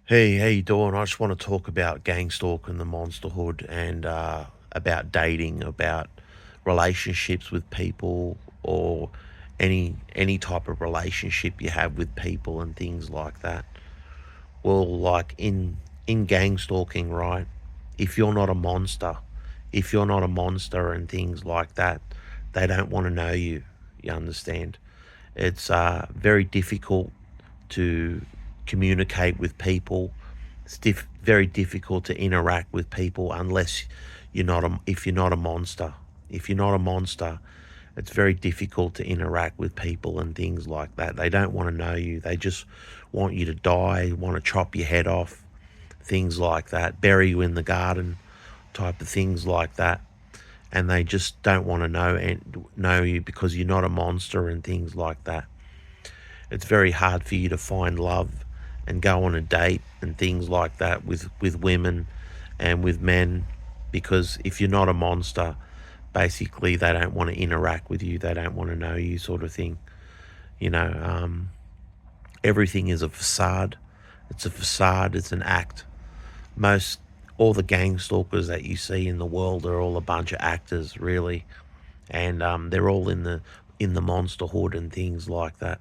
Hey, how you doing? I just want to talk about Gangstalk and the Monsterhood and about dating, about relationships with people, or any type of relationship you have with people and things like that. Well, like in gangstalking, right? If you're not a monster, if you're not a monster and things like that, they don't want to know you. You understand? It's very difficult to communicate with people. It's very difficult to interact with people unless if you're not a monster. If you're not a monster, it's very difficult to interact with people and things like that. They don't want to know you. They just want you to die, want to chop your head off, things like that, bury you in the garden, type of things like that. And they just don't want to know you because you're not a monster and things like that. It's very hard for you to find love and go on a date and things like that with women and with men, because if you're not a monster, basically they don't want to interact with you, they don't want to know you, sort of thing. you know um, Everything is a facade. It's a facade, it's an act. Most All the gang stalkers that you see in the world are all a bunch of actors, really. And they're all in the monsterhood and things like that.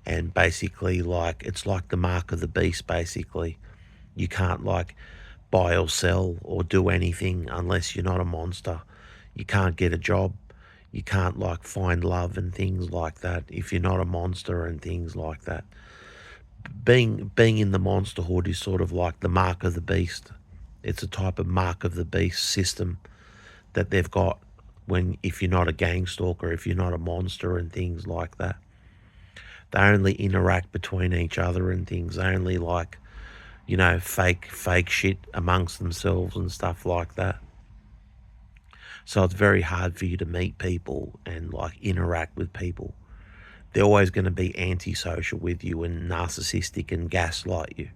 And basically, like, it's like the mark of the beast. Basically, you can't, like, buy or sell or do anything unless you're not a monster. You can't get a job, you can't, like, find love and things like that if you're not a monster and things like that. Being in the monsterhood is sort of like the mark of the beast. It's a type of mark of the beast system that they've got when if you're not a gang stalker, if you're not a monster and things like that. They only interact between each other and things. They only, like, fake shit amongst themselves and stuff like that. So it's very hard for you to meet people and, like, interact with people. They're always going to be antisocial with you and narcissistic and gaslight you.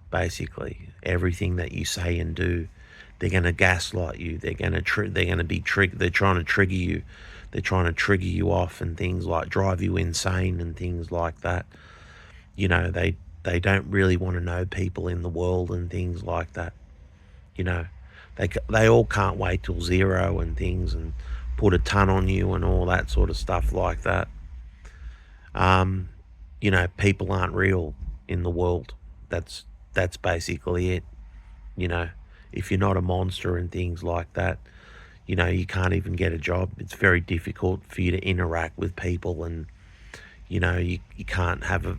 Basically, everything that you say and do, they're going to gaslight you. They're going to be They're trying to trigger you. They're trying to trigger you off and things, like drive you insane and things like that. They don't really want to know people in the world and things like that. You know, they all can't wait till zero and things and put a ton on you and all that sort of stuff like that. Um, People aren't real in the world. That's basically it. You know, if you're not a monster and things like that, you can't even get a job. It's very difficult for you to interact with people, and you can't have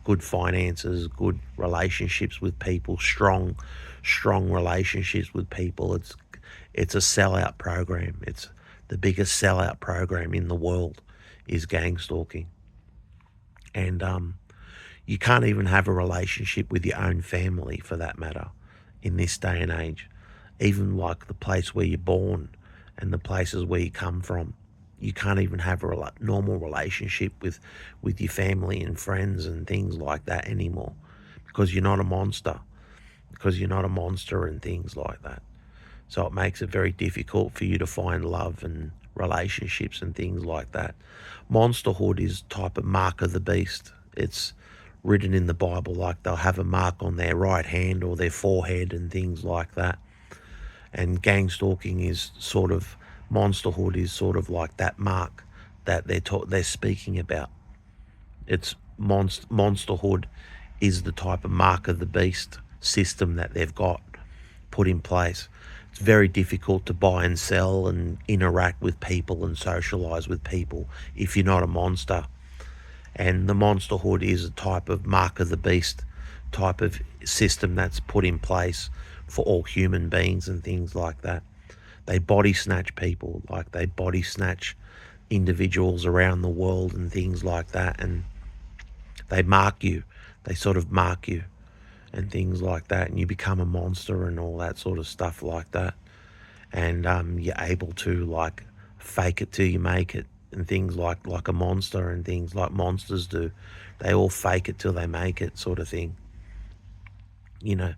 good finances, good relationships with people, strong relationships with people. It's a sellout program. It's the biggest sellout program in the world is gang stalking. And you can't even have a relationship with your own family, for that matter, in this day and age. Even like the place where you're born and the places where you come from, you can't even have a normal relationship with your family and friends and things like that anymore, because you're not a monster, and things like that. So it makes it very difficult for you to find love and relationships and things like that. Monsterhood is type of mark of the beast. It's written in the Bible, like they'll have a mark on their right hand or their forehead and things like that. And gang stalking is sort of, monsterhood is sort of like that mark that they're speaking about. It's monsterhood is the type of mark of the beast system that they've got put in place. It's very difficult to buy and sell and interact with people and socialize with people if you're not a monster. And the monsterhood is a type of mark of the beast type of system that's put in place for all human beings and things like that. They body snatch people, like they body snatch individuals around the world and things like that. And they mark you. They sort of mark you and things like that. And you become a monster and all that sort of stuff like that. And you're able to, like, fake it till you make it and things like a monster and things like monsters do. They all fake it till they make it, sort of thing. You know,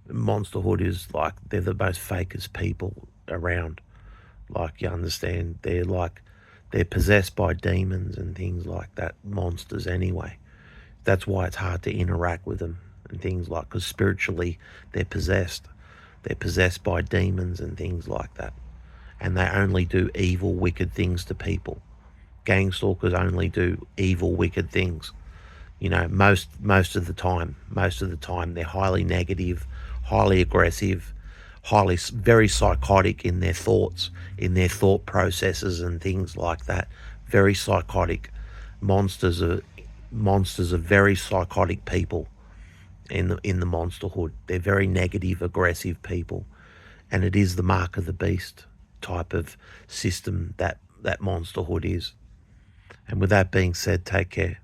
monsterhood is like they're the most fakest people around. Like, you understand, they're possessed by demons and things like that, monsters anyway. That's why it's hard to interact with them and things like, because spiritually they're possessed. They're possessed by demons and things like that. And they only do evil, wicked things to people. Gang stalkers only do evil, wicked things. You know, most of the time, they're highly negative, highly aggressive, very psychotic in their thoughts, in their thought processes and things like that. Very psychotic. Monsters are monsters are very psychotic people in the monsterhood. They're very negative, aggressive people, and it is the mark of the beast type of system that monsterhood is. And with that being said, take care.